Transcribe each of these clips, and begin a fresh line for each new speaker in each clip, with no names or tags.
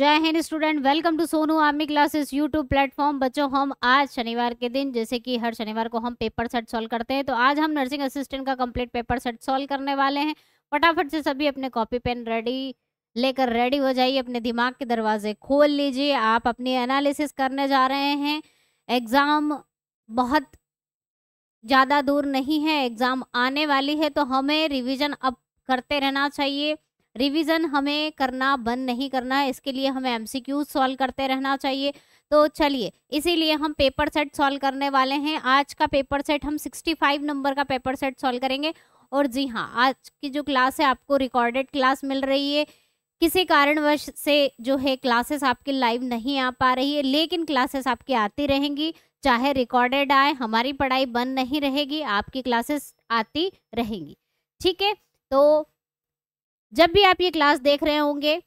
जय हिंद student, welcome to Sonu army classes YouTube platform. बच्चों, हम आज शनिवार के दिन, जैसे कि हर शनिवार को हम पेपर सेट सॉल्व करते हैं, तो आज हम नर्सिंग असिस्टेंट का कंप्लीट पेपर सेट सॉल्व करने वाले हैं। फटाफट से सभी अपने कॉपी पेन रेडी हो जाइए, अपने दिमाग के दरवाजे खोल लीजिए। आप अपनी एनालिसिस करने जा रहे हैं। एग्जाम बहुत ज़्यादा दूर नहीं है, एग्जाम आने वाली है, तो हमें रिवीजन अब करते रहना चाहिए। रिवीजन हमें करना बंद नहीं करना है, इसके लिए हमें एमसीक्यू सॉल्व करते रहना चाहिए। तो चलिए, इसीलिए हम पेपर सेट सॉल्व करने वाले हैं। आज का पेपर सेट हम 65 नंबर का पेपर सेट सॉल्व करेंगे। और जी हाँ, आज की जो क्लास है आपको रिकॉर्डेड क्लास मिल रही है। किसी कारणवश से जो है क्लासेस आपकी लाइव नहीं आ पा रही है, लेकिन क्लासेस आपकी आती रहेंगी, चाहे रिकॉर्डेड आए। हमारी पढ़ाई बंद नहीं रहेगी, आपकी क्लासेस आती रहेंगी। ठीक है, तो जब भी आप ये क्लास देख रहे होंगे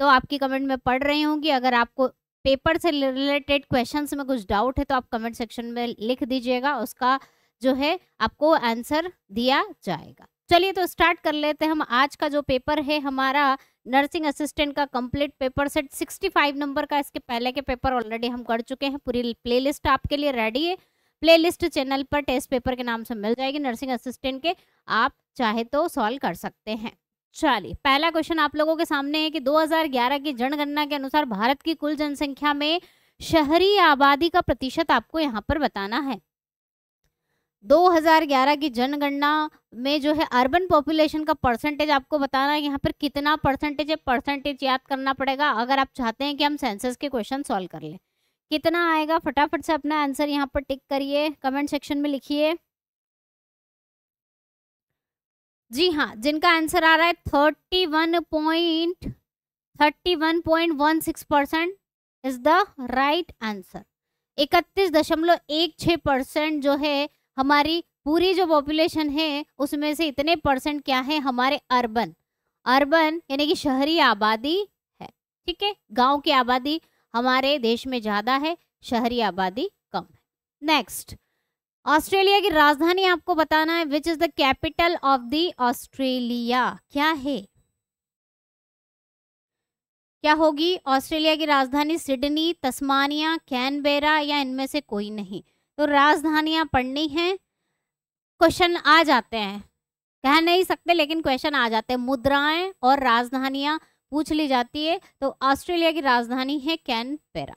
तो आपकी कमेंट में पढ़ रही होंगी। अगर आपको पेपर से रिलेटेड क्वेश्चंस में कुछ डाउट है तो आप कमेंट सेक्शन में लिख दीजिएगा, उसका जो है आपको आंसर दिया जाएगा। चलिए, तो स्टार्ट कर लेते हैं। हम आज का जो पेपर है हमारा नर्सिंग असिस्टेंट का कंप्लीट पेपर सेट 65 नंबर का। इसके पहले के पेपर ऑलरेडी हम कर चुके हैं। पूरी प्लेलिस्ट आपके लिए रेडी है। प्लेलिस्ट चैनल पर टेस्ट पेपर के नाम से मिल जाएगी नर्सिंग असिस्टेंट के, आप चाहे तो सॉल्व कर सकते हैं। चलिए, पहला क्वेश्चन आप लोगों के सामने है कि 2011 की जनगणना के अनुसार भारत की कुल जनसंख्या में शहरी आबादी का प्रतिशत आपको यहाँ पर बताना है। 2011 की जनगणना में जो है अर्बन पॉपुलेशन का परसेंटेज आपको बताना है। यहाँ पर कितना परसेंटेज है, परसेंटेज याद करना पड़ेगा अगर आप चाहते हैं कि हम सेंसस के क्वेश्चन सॉल्व कर लें। कितना आएगा, फटाफट से अपना आंसर यहाँ पर टिक करिए, कमेंट सेक्शन में लिखिए। जी हाँ, जिनका आंसर आ रहा है 31.16% इज द राइट आंसर। 31.16% जो है हमारी पूरी जो पॉपुलेशन है उसमें से इतने परसेंट क्या है हमारे अर्बन यानी कि शहरी आबादी है। ठीक है, गांव की आबादी हमारे देश में ज्यादा है, शहरी आबादी कम है। नेक्स्ट, ऑस्ट्रेलिया की राजधानी आपको बताना है। Which is the capital of the Australia, क्या है, क्या होगी ऑस्ट्रेलिया की राजधानी? सिडनी, तस्मानिया, कैनबेरा या इनमें से कोई नहीं? तो राजधानियां पढ़नी है, क्वेश्चन आ जाते हैं, कह नहीं सकते लेकिन क्वेश्चन आ जाते हैं। मुद्राएं और राजधानियां पूछ ली जाती है, तो ऑस्ट्रेलिया की राजधानी है कैनबेरा।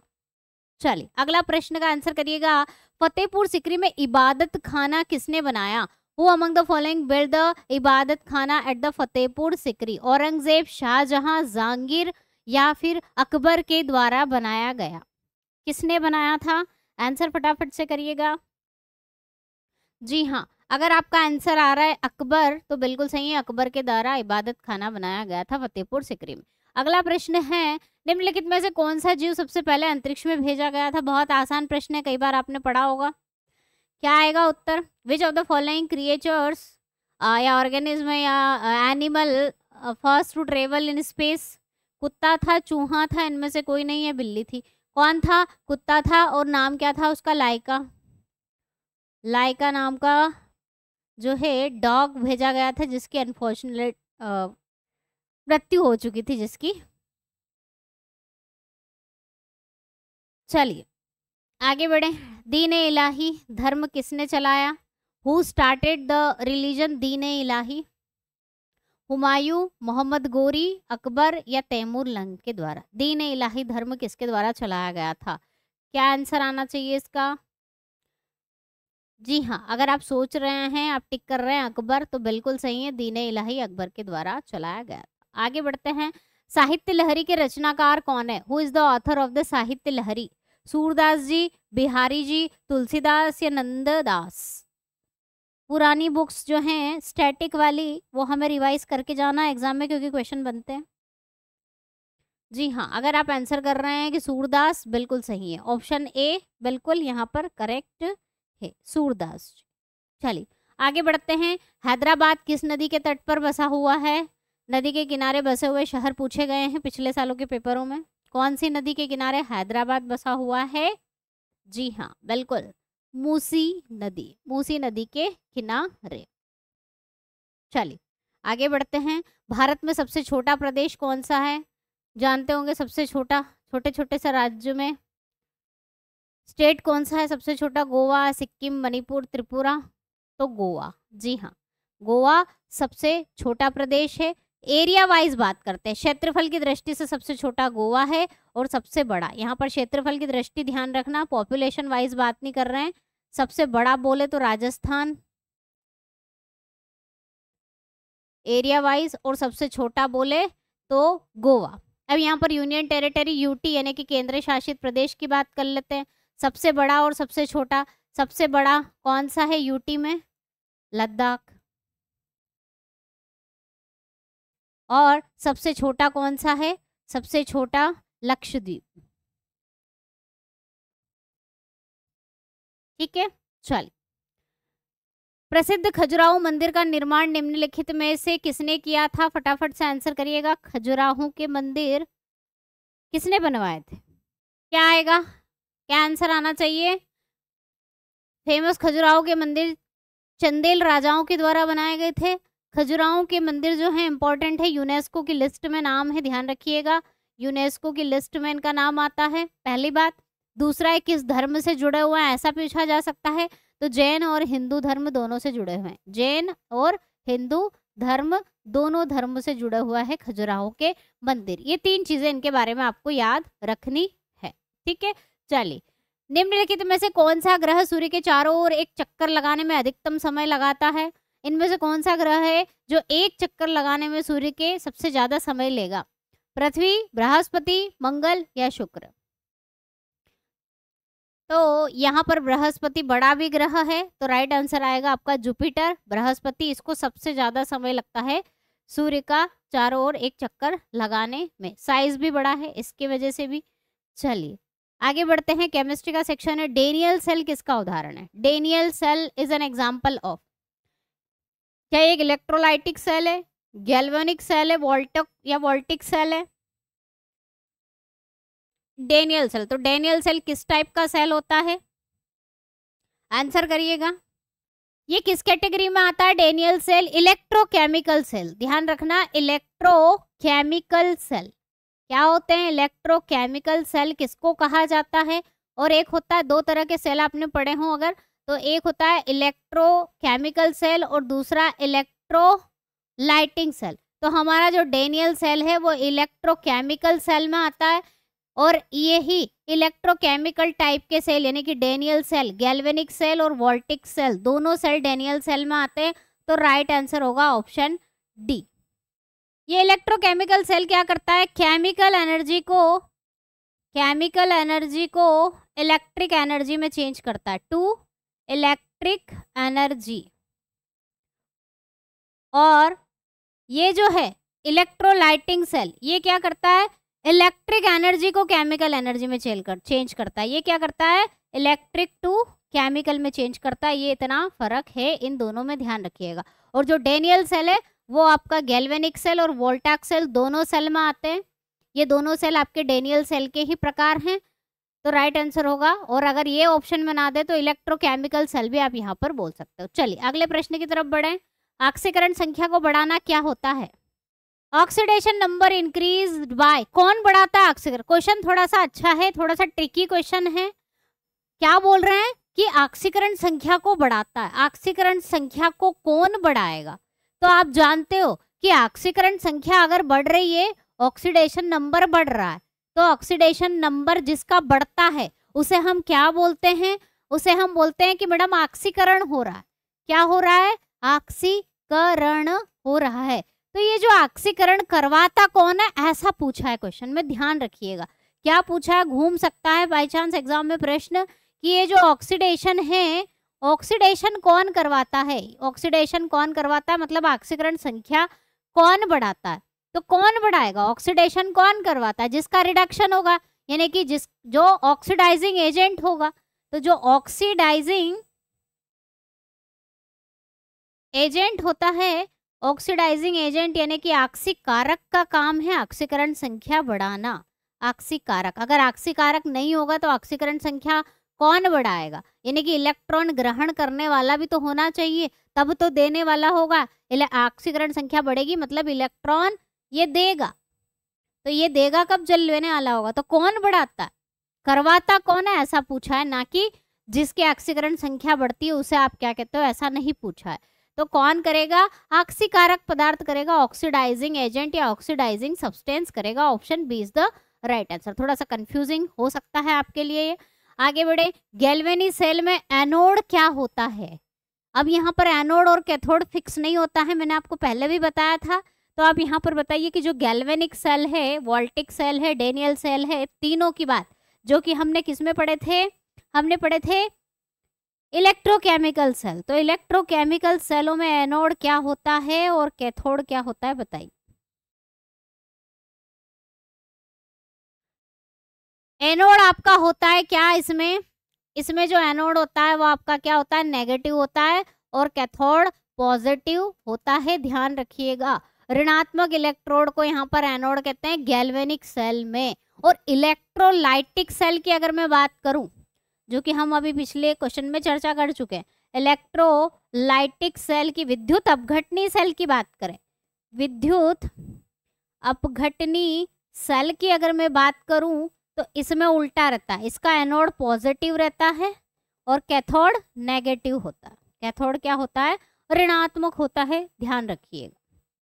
चलिए, अगला प्रश्न का आंसर करिएगा। फतेहपुर सिकरी में इबादत खाना किसने बनाया? Who among the following build the इबादत खाना एट द फतेहपुर सिकरी? औरंगजेब, शाहजहां, जहांगीर या फिर अकबर के द्वारा बनाया गया? किसने बनाया था? आंसर फटाफट से करिएगा। जी हाँ, अगर आपका आंसर आ रहा है अकबर तो बिल्कुल सही है, अकबर के द्वारा इबादत खाना बनाया गया था फतेहपुर सिकरी में। अगला प्रश्न है, निम्नलिखित में से कौन सा जीव सबसे पहले अंतरिक्ष में भेजा गया था? बहुत आसान प्रश्न है, कई बार आपने पढ़ा होगा। क्या आएगा उत्तर? Which of the following creatures या ऑर्गेनिज्म या animal first to travel in space? कुत्ता था, चूहा था, इनमें से कोई नहीं है, बिल्ली थी। कौन था? कुत्ता था, और नाम क्या था उसका? लाइका नाम का जो है डॉग भेजा गया था, जिसकी अनफॉर्चुनेट मृत्यु हो चुकी थी जिसकी। चलिए आगे बढ़े। दीन ए इलाही धर्म किसने चलाया? हु स्टार्टेड द रिलीजन दीन ए इलाही? हुमायूं, मोहम्मद गोरी, अकबर या तैमूर लंग के द्वारा? दीन ए इलाही धर्म किसके द्वारा चलाया गया था? क्या आंसर आना चाहिए इसका? जी हाँ, अगर आप सोच रहे हैं, आप टिक कर रहे हैं अकबर, तो बिल्कुल सही है, दीन ए इलाही अकबर के द्वारा चलाया गया था। आगे बढ़ते हैं। साहित्य लहरी के रचनाकार कौन है? Who is the author of the साहित्य लहरी? सूरदास जी, बिहारी जी, तुलसीदास या नंददास? पुरानी बुक्स जो हैं स्टैटिक वाली, वो हमें रिवाइज करके जाना है एग्जाम में, क्योंकि क्वेश्चन बनते हैं। जी हाँ, अगर आप आंसर कर रहे हैं कि सूरदास, बिल्कुल सही है, ऑप्शन ए बिल्कुल यहाँ पर करेक्ट है, सूरदास। चलिए आगे बढ़ते हैं। हैदराबाद किस नदी के तट पर बसा हुआ है? नदी के किनारे बसे हुए शहर पूछे गए हैं पिछले सालों के पेपरों में। कौन सी नदी के किनारे हैदराबाद बसा हुआ है? जी हाँ, बिल्कुल मूसी नदी के किनारे। चलिए आगे बढ़ते हैं। भारत में सबसे छोटा प्रदेश कौन सा है? जानते होंगे सबसे छोटा, छोटे छोटे से राज्य में स्टेट कौन सा है सबसे छोटा? गोवा, सिक्किम, मणिपुर, त्रिपुरा। तो गोवा, जी हाँ, गोवा सबसे छोटा प्रदेश है। एरिया वाइज बात करते हैं, क्षेत्रफल की दृष्टि से सबसे छोटा गोवा है और सबसे बड़ा, यहाँ पर क्षेत्रफल की दृष्टि ध्यान रखना, पॉपुलेशन वाइज बात नहीं कर रहे हैं। सबसे बड़ा बोले तो राजस्थान एरिया वाइज, और सबसे छोटा बोले तो गोवा। अब यहाँ पर यूनियन टेरिटरी यूटी यानी कि केंद्र शासित प्रदेश की बात कर लेते हैं। सबसे बड़ा और सबसे छोटा, सबसे बड़ा कौन सा है यूटी में? लद्दाख। और सबसे छोटा कौन सा है? सबसे छोटा लक्षद्वीप। ठीक है, चल। प्रसिद्ध खजुराहो मंदिर का निर्माण निम्नलिखित में से किसने किया था? फटाफट से आंसर करिएगा। खजुराहो के मंदिर किसने बनवाए थे? क्या आएगा? क्या आंसर आना चाहिए? फेमस खजुराहो के मंदिर चंदेल राजाओं के द्वारा बनाए गए थे। खजुराहो के मंदिर जो है इंपॉर्टेंट है, यूनेस्को की लिस्ट में नाम है, ध्यान रखिएगा, यूनेस्को की लिस्ट में इनका नाम आता है, पहली बात। दूसरा है किस धर्म से जुड़े हुए हैं, ऐसा पूछा जा सकता है, तो जैन और हिंदू धर्म दोनों से जुड़े हुए हैं। जैन और हिंदू धर्म दोनों धर्म से जुड़ा हुआ है खजुराहो के मंदिर। ये 3 चीजें इनके बारे में आपको याद रखनी है। ठीक है, चलिए। निम्नलिखित में से कौन सा ग्रह सूर्य के चारों ओर एक चक्कर लगाने में अधिकतम समय लगाता है? इनमें से कौन सा ग्रह है जो एक चक्कर लगाने में सूर्य के सबसे ज्यादा समय लेगा? पृथ्वी, बृहस्पति, मंगल या शुक्र? तो यहाँ पर बृहस्पति बड़ा भी ग्रह है, तो राइट आंसर आएगा आपका जुपिटर, बृहस्पति। इसको सबसे ज्यादा समय लगता है सूर्य का चारों ओर एक चक्कर लगाने में, साइज भी बड़ा है इसकी वजह से भी। चलिए आगे बढ़ते हैं, केमिस्ट्री का सेक्शन है। डेनियल सेल किसका उदाहरण है? Daniel cell is an example of, क्या एक इलेक्ट्रोलाइटिक सेल है, गैल्वेनिक सेल है, वोल्टक या वोल्टिक सेल है? डेनियल सेल, तो डेनियल सेल किस टाइप का सेल होता है? आंसर करिएगा। ये किस कैटेगरी में आता है डेनियल सेल? इलेक्ट्रोकेमिकल सेल, ध्यान रखना, इलेक्ट्रोकेमिकल सेल। क्या होते हैं इलेक्ट्रोकेमिकल सेल, किसको कहा जाता है? और एक होता है, 2 तरह के सेल आपने पढ़े हो अगर, तो एक होता है इलेक्ट्रोकेमिकल सेल और दूसरा इलेक्ट्रोलाइटिंग सेल। तो हमारा जो डेनियल सेल है वो इलेक्ट्रोकेमिकल सेल में आता है, और यही इलेक्ट्रोकेमिकल टाइप के सेल यानी कि डेनियल सेल, गैल्वेनिक सेल और वोल्टिक सेल, दोनों सेल डेनियल सेल में आते हैं। तो राइट आंसर होगा ऑप्शन डी। ये इलेक्ट्रोकेमिकल सेल क्या करता है? केमिकल एनर्जी को इलेक्ट्रिक एनर्जी में चेंज करता है, टू इलेक्ट्रिक एनर्जी। और ये जो है इलेक्ट्रोलाइटिंग सेल, ये क्या करता है? इलेक्ट्रिक एनर्जी को केमिकल एनर्जी में चेंज करता है। ये क्या करता है? इलेक्ट्रिक टू केमिकल में चेंज करता है। ये इतना फर्क है इन दोनों में, ध्यान रखिएगा। और जो डेनियल सेल है वो आपका गैल्वेनिक सेल और वोल्टैक सेल दोनों सेल में आते हैं। ये दोनों सेल आपके डेनियल सेल के ही प्रकार हैं, तो राइट आंसर होगा। और अगर ये ऑप्शन में ना दे तो इलेक्ट्रोकेमिकल सेल भी आप यहाँ पर बोल सकते हो। चलिए अगले प्रश्न की तरफ बढ़ें। ऑक्सीकरण संख्या को बढ़ाना क्या होता है? ऑक्सीडेशन नंबर इंक्रीज बाय, कौन बढ़ाता है ऑक्सीकरण? क्वेश्चन थोड़ा सा अच्छा है, थोड़ा सा ट्रिकी क्वेश्चन है। क्या बोल रहे हैं कि ऑक्सीकरण संख्या को बढ़ाता है। ऑक्सीकरण संख्या को कौन बढ़ाएगा? तो आप जानते हो कि ऑक्सीकरण संख्या अगर बढ़ रही है, ऑक्सीडेशन नंबर बढ़ रहा है, तो ऑक्सीडेशन नंबर जिसका बढ़ता है उसे हम क्या बोलते हैं? उसे हम बोलते हैं कि मैडम ऑक्सीकरण हो रहा है। क्या हो रहा है? ऑक्सीकरण हो रहा है। तो ये जो ऑक्सीकरण करवाता कौन है, ऐसा पूछा है क्वेश्चन में, ध्यान रखिएगा। क्या पूछा है? घूम सकता है बाई चांस एग्जाम में प्रश्न कि ये जो ऑक्सीडेशन है, ऑक्सीडेशन कौन करवाता है? ऑक्सीडेशन कौन करवाता है मतलब ऑक्सीकरण संख्या कौन बढ़ाता है? तो कौन बढ़ाएगा? ऑक्सीडेशन कौन करवाता है? जिसका रिडक्शन होगा, यानी कि जो ऑक्सीडाइजिंग एजेंट होगा। तो जो ऑक्सीडाइजिंग एजेंट होता है, ऑक्सीडाइजिंग एजेंट यानी कि ऑक्सीकारक का काम है ऑक्सीकरण संख्या बढ़ाना। ऑक्सीकारक, अगर ऑक्सीकारक नहीं होगा तो ऑक्सीकरण संख्या कौन बढ़ाएगा? यानी कि इलेक्ट्रॉन ग्रहण करने वाला भी तो होना चाहिए, तब तो देने वाला होगा। ऑक्सीकरण संख्या बढ़ेगी मतलब इलेक्ट्रॉन ये देगा। तो ये देगा कब, जल लेने वाला होगा। तो कौन बढ़ाता है, करवाता कौन है, ऐसा पूछा है, ना कि जिसकी ऑक्सीकरण संख्या बढ़ती है उसे आप क्या कहते हो, ऐसा नहीं पूछा है। तो कौन करेगा, ऑक्सीकारक पदार्थ करेगा, ऑक्सीडाइजिंग एजेंट या ऑक्सीडाइजिंग सब्सटेंस करेगा। Option B is the right answer. थोड़ा सा कंफ्यूजिंग हो सकता है आपके लिए ये। आगे बढ़े, गैल्वेनी सेल में एनोड क्या होता है। अब यहाँ पर एनोड और कैथोड फिक्स नहीं होता है, मैंने आपको पहले भी बताया था। तो आप यहाँ पर बताइए कि जो गैल्वेनिक सेल है, वोल्टिक सेल है, डेनियल सेल है, तीनों की बात जो कि हमने किसमें पढ़े थे, हमने पढ़े थे इलेक्ट्रोकेमिकल सेल। तो इलेक्ट्रोकेमिकल सेलों में एनोड क्या होता है और कैथोड क्या होता है, बताइए। एनोड आपका होता है क्या, इसमें जो एनोड होता है वो आपका क्या होता है, नेगेटिव होता है, और कैथोड पॉजिटिव होता है। ध्यान रखिएगा, ऋणात्मक इलेक्ट्रोड को यहाँ पर एनोड कहते हैं गैल्वेनिक सेल में। और इलेक्ट्रोलाइटिक सेल की अगर मैं बात करूं, जो कि हम अभी पिछले क्वेश्चन में चर्चा कर चुके हैं, इलेक्ट्रोलाइटिक सेल की, विद्युत अपघटनी सेल की बात करें, विद्युत अपघटनी सेल की अगर मैं बात करूं तो इसमें उल्टा रहता है, इसका एनोड पॉजिटिव रहता है और कैथोड नेगेटिव होता है। कैथोड क्या होता है, ऋणात्मक होता है, ध्यान रखिएगा,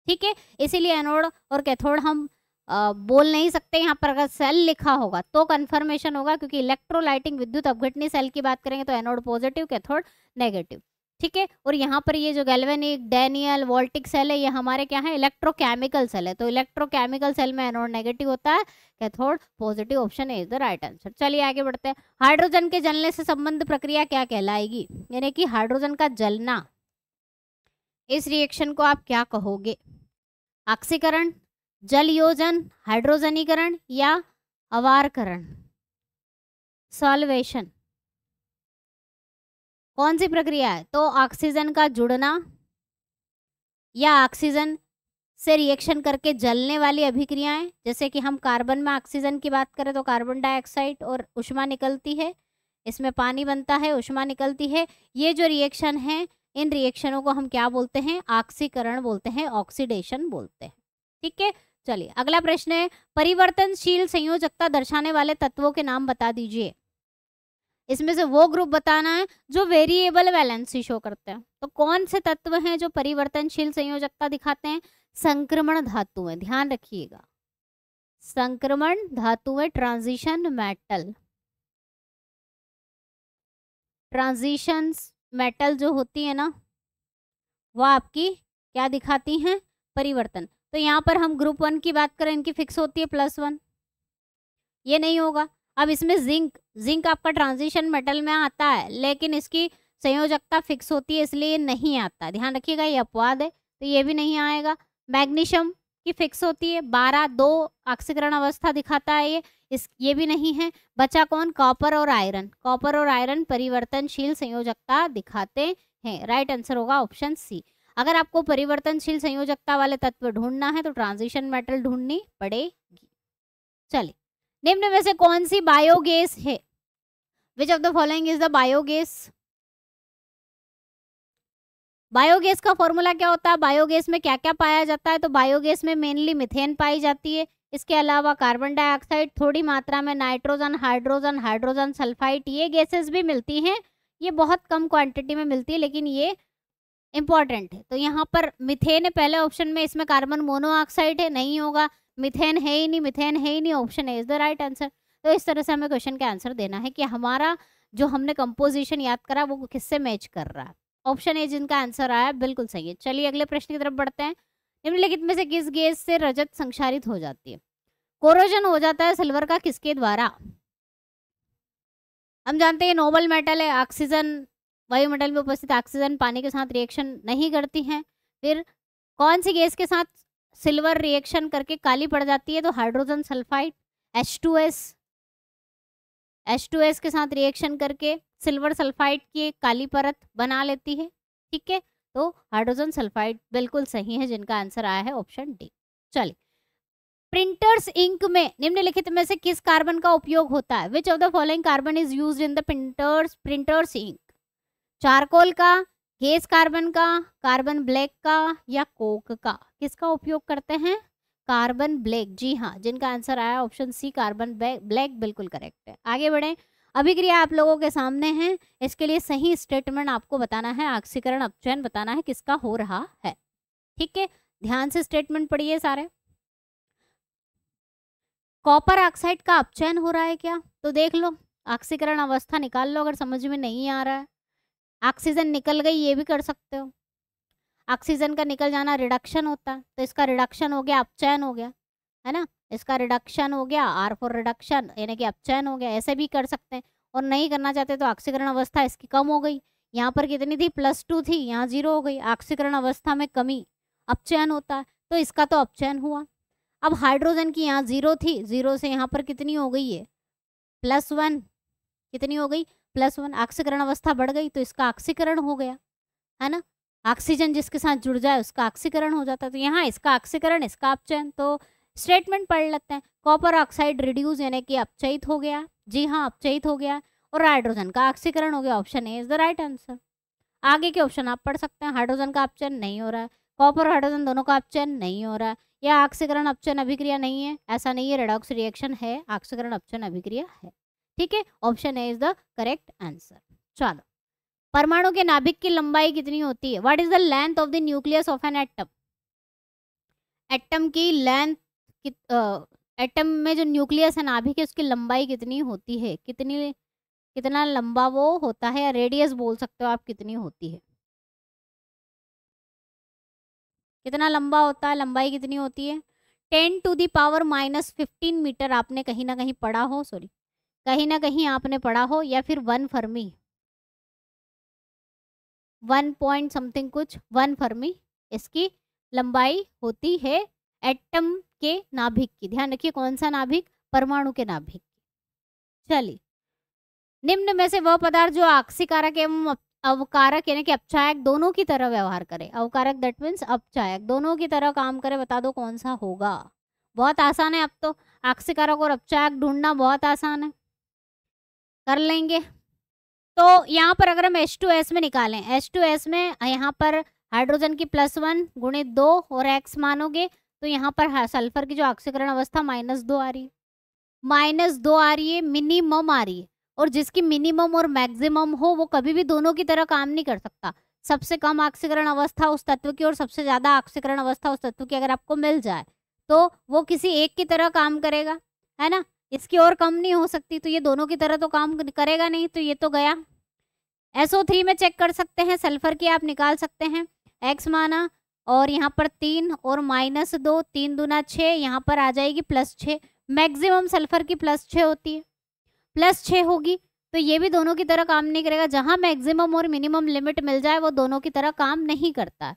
ठीक है। इसीलिए एनोड और कैथोड हम बोल नहीं सकते, यहाँ पर अगर सेल लिखा होगा तो कंफर्मेशन होगा, क्योंकि इलेक्ट्रोलाइटिंग विद्युत अपघटनी सेल की बात करेंगे तो एनोड पॉजिटिव, कैथोड नेगेटिव, ठीक है। और यहाँ पर ये जो गैल्वेनिक, डेनियल, वोल्टिक सेल है, ये हमारे क्या है, इलेक्ट्रोकेमिकल सेल है। तो इलेक्ट्रोकेमिकल सेल में एनोड नेगेटिव होता है, cathode positive. Option A is the right answer. चलिए आगे बढ़ते हैं। हाइड्रोजन के जलने से संबंध प्रक्रिया क्या कहलाएगी, यानी कि हाइड्रोजन का जलना, इस रिएक्शन को आप क्या कहोगे, ऑक्सीकरण, जल योजन, हाइड्रोजनीकरण या अवारकरण, सॉल्वेशन, कौन सी प्रक्रिया है। तो ऑक्सीजन का जुड़ना या ऑक्सीजन से रिएक्शन करके जलने वाली अभिक्रियाएं, जैसे कि हम कार्बन में ऑक्सीजन की बात करें तो कार्बन डाइऑक्साइड और ऊष्मा निकलती है, इसमें पानी बनता है, ऊष्मा निकलती है। ये जो रिएक्शन है, इन रिएक्शनों को हम क्या बोलते हैं, ऑक्सीकरण बोलते हैं, ऑक्सीडेशन बोलते हैं, ठीक है। चलिए अगला प्रश्न है, परिवर्तनशील संयोजकता दर्शाने वाले तत्वों के नाम बता दीजिए। इसमें से वो ग्रुप बताना है जो वेरिएबल वैलेंसी शो करते हैं। तो कौन से तत्व हैं जो परिवर्तनशील संयोजकता दिखाते हैं, संक्रमण धातुएं, ध्यान रखिएगा, संक्रमण धातुएं, ट्रांजिशन मेटल, ट्रांजिशन मेटल जो होती है ना, वो आपकी क्या दिखाती हैं, परिवर्तन। तो यहाँ पर हम ग्रुप 1 की बात करें, इनकी फिक्स होती है +1, ये नहीं होगा। अब इसमें जिंक आपका ट्रांजिशन मेटल में आता है, लेकिन इसकी संयोजकता फिक्स होती है, इसलिए ये नहीं आता, ध्यान रखिएगा, ये अपवाद है, तो ये भी नहीं आएगा। मैग्नीशियम की फिक्स होती है, 12 ऑक्सीकरण अवस्था दिखाता है ये भी नहीं है। बचा कौन, कॉपर और आयरन। कॉपर और आयरन परिवर्तनशील संयोजकता दिखाते हैं, राइट आंसर होगा ऑप्शन सी। अगर आपको परिवर्तनशील संयोजकता वाले तत्व ढूंढना है तो ट्रांजिशन मेटल ढूंढनी पड़ेगी। चलिए, निम्न में से कौन सी बायोगैस है, which of the following is the biogas. Biogas का फॉर्मूला क्या होता है, बायोगैस में क्या क्या पाया जाता है। तो बायोगैस में मेनली मिथेन पाई जाती है, इसके अलावा कार्बन डाइऑक्साइड, थोड़ी मात्रा में नाइट्रोजन, हाइड्रोजन, हाइड्रोजन सल्फाइड, ये गैसेस भी मिलती हैं, ये बहुत कम क्वांटिटी में मिलती है, लेकिन ये इंपॉर्टेंट है। तो यहाँ पर मिथेन है पहले ऑप्शन में, इसमें कार्बन मोनोऑक्साइड है, नहीं होगा, मिथेन है ही नहीं, मिथेन है ही नहीं, option A is the right answer. तो इस तरह से हमें क्वेश्चन का आंसर देना है कि हमारा जो हमने कंपोजिशन याद करा वो किससे मैच कर रहा है। ऑप्शन ए जिनका आंसर आया बिल्कुल सही है। चलिए अगले प्रश्न की तरफ बढ़ते हैं। निम्नलिखित में से किस गैस से रजत संक्षारित हो जाती है, कोरोजन हो जाता है सिल्वर का किसके द्वारा। हम जानते हैं नोबल मेटल है, ऑक्सीजन, वायुमंडल में उपस्थित ऑक्सीजन पानी के साथ रिएक्शन नहीं करती हैं। फिर कौन सी गैस के साथ सिल्वर रिएक्शन करके काली पड़ जाती है, तो हाइड्रोजन सल्फाइड, H2S के साथ रिएक्शन करके सिल्वर सल्फाइड की काली परत बना लेती है, ठीक है। तो हाइड्रोजन सल्फाइड बिल्कुल सही है, जिनका आंसर आया है ऑप्शन डी। चलिए, प्रिंटर्स इंक में निम्नलिखित में से किस कार्बन का उपयोग होता है, which of the following carbon is used in the printers ink. Charcoal का, गैस कार्बन का, कार्बन ब्लैक का या कोक का, किसका उपयोग करते हैं, कार्बन ब्लैक। जी हाँ, जिनका आंसर आया ऑप्शन सी कार्बन ब्लैक बिल्कुल करेक्ट है। आगे बढ़ें। अभिक्रिया आप लोगों के सामने है, इसके लिए सही स्टेटमेंट आपको बताना है, ऑक्सीकरण अपचयन बताना है किसका हो रहा है। ठीक है, ध्यान से स्टेटमेंट पढ़िए सारे। कॉपर ऑक्साइड का अपचयन हो रहा है क्या, तो देख लो, ऑक्सीकरण अवस्था निकाल लो अगर समझ में नहीं आ रहा है। ऑक्सीजन निकल गई, ये भी कर सकते हो। ऑक्सीजन का निकल जाना रिडक्शन होता है, तो इसका रिडक्शन हो गया, अपचयन हो गया, है ना। इसका रिडक्शन हो गया, R फॉर रिडक्शन यानी कि अपचयन हो गया, ऐसे भी कर सकते हैं। और नहीं करना चाहते तो ऑक्सीकरण अवस्था इसकी कम हो गई, यहाँ पर कितनी थी +2 थी, यहाँ 0 हो गई। ऑक्सीकरण अवस्था में कमी अपचयन होता है, तो इसका तो अपचयन हुआ। अब हाइड्रोजन की यहाँ 0 थी, 0 से यहाँ पर कितनी हो गई है +1, कितनी हो गई +1, ऑक्सीकरण अवस्था बढ़ गई तो इसका ऑक्सीकरण हो गया, है ना। ऑक्सीजन जिसके साथ जुड़ जाए उसका ऑक्सीकरण हो जाता है, तो यहाँ इसका ऑक्सीकरण इसका अपचयन। तो स्टेटमेंट पढ़ लेते हैं। कॉपर ऑक्साइड रिड्यूस यानी कि अपचयित हो गया, जी हाँ अपचयित हो गया, और हाइड्रोजन का ऑक्सीकरण हो गया। Option A is the right answer. आगे के ऑप्शन आप पढ़ सकते हैं। हाइड्रोजन का अपचयन नहीं हो रहा है, कॉपर और हाइड्रोजन दोनों का अपचयन नहीं हो रहा है, या ऑक्सीकरण अपचयन अभिक्रिया नहीं है, ऐसा नहीं है, रेडॉक्स रिएक्शन है, ऑक्सीकरण अपचयन अभिक्रिया है। ठीक है, option A is the correct answer. चलो, परमाणु के नाभिक की लंबाई कितनी होती है? What is the length of the nucleus of an atom? Atom की लेंथ, एटम में जो न्यूक्लियस है नाभिक है उसकी लंबाई कितनी होती है, कितना लंबा वो होता है, या रेडियस बोल सकते हो आप, कितनी होती है, कितना लंबा होता है, लंबाई कितनी होती है? 10⁻⁻15 मीटर आपने कहीं ना कहीं पढ़ा हो, सॉरी कहीं ना कहीं आपने पढ़ा हो, या फिर 1 फर्मी, 1 पॉइंट समथिंग कुछ 1 फर्मी इसकी लंबाई होती है एटम के नाभिक की। ध्यान रखिए कौन सा नाभिक, परमाणु के नाभिक। चलिए, निम्न में से वह पदार्थ जो आक्सीकारक एवं अवकारक यानी कि अपचायक दोनों की तरह व्यवहार करे, अवकारक दैट मीन्स अपचायक दोनों की तरह काम करे, बता दो कौन सा होगा। बहुत आसान है, अब तो आक्सीकारक और अपचायक ढूंढना बहुत आसान है, कर लेंगे। तो यहाँ पर अगर हम H2S में निकालें, H2S में यहाँ पर हाइड्रोजन की +1 गुणित 2 और x मानोगे तो यहाँ पर सल्फर की जो ऑक्सीकरण अवस्था -2 आ रही है, -2 आ रही है, मिनिमम आ रही है। और जिसकी मिनिमम और मैक्सिमम हो वो कभी भी दोनों की तरह काम नहीं कर सकता। सबसे कम ऑक्सीकरण अवस्था उस तत्व की और सबसे ज्यादा ऑक्सीकरण अवस्था उस तत्व की अगर आपको मिल जाए तो वो किसी एक की तरह काम करेगा, है ना, इसकी और कम नहीं हो सकती, तो ये दोनों की तरह तो काम करेगा नहीं, तो ये तो गया। SO3 में चेक कर सकते हैं, सल्फर की आप निकाल सकते हैं, x माना और यहाँ पर 3 और -2, 3 दूना 6, यहाँ पर आ जाएगी +6। मैक्सिमम सल्फर की +6 होती है, +6 होगी, तो ये भी दोनों की तरह काम नहीं करेगा। जहां मैक्सिमम और मिनिमम लिमिट मिल जाए वो दोनों की तरह काम नहीं करता।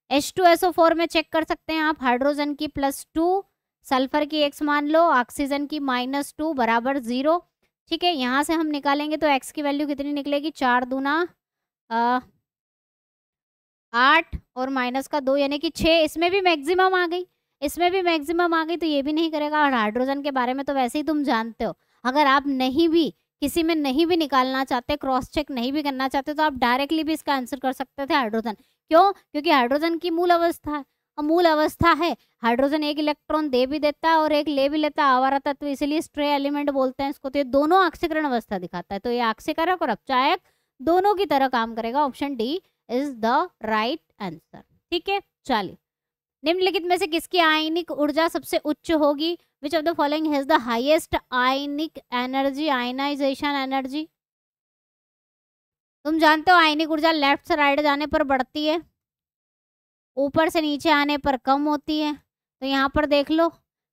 H2SO4 में चेक कर सकते हैं आप, हाइड्रोजन की +2, सल्फर की x मान लो, ऑक्सीजन की -2 बराबर 0। ठीक है, यहाँ से हम निकालेंगे तो x की वैल्यू कितनी निकलेगी, 4 दूना 8 और -2 यानी कि 6। इसमें भी मैक्सिमम आ गई, इसमें भी मैक्सिमम आ गई, तो ये भी नहीं करेगा। और हाइड्रोजन के बारे में तो वैसे ही तुम जानते हो, अगर आप नहीं भी किसी में नहीं भी निकालना चाहते, क्रॉस चेक नहीं भी करना चाहते, तो आप डायरेक्टली भी इसका आंसर कर सकते थे हाइड्रोजन। क्यों? क्योंकि हाइड्रोजन की मूल अवस्था है, मूल अवस्था है, हाइड्रोजन एक इलेक्ट्रॉन दे भी देता है और एक ले भी लेता है, आवारा तत्व, इसलिए स्ट्रे एलिमेंट बोलते हैं इसको। तो ये दोनों ऑक्सीकरण अवस्था दिखाता है, तो ये ऑक्सीकारक और अपचायक दोनों की तरह काम करेगा। Option D is the right answer. ठीक है, चलिए, निम्नलिखित में से किसकी आयनिक ऊर्जा सबसे उच्च होगी? Which of the following has the highest ionic energy, ionization energy? तुम जानते हो आयनिक ऊर्जा लेफ्ट से राइट जाने पर बढ़ती है, ऊपर से नीचे आने पर कम होती है। तो यहाँ पर देख लो,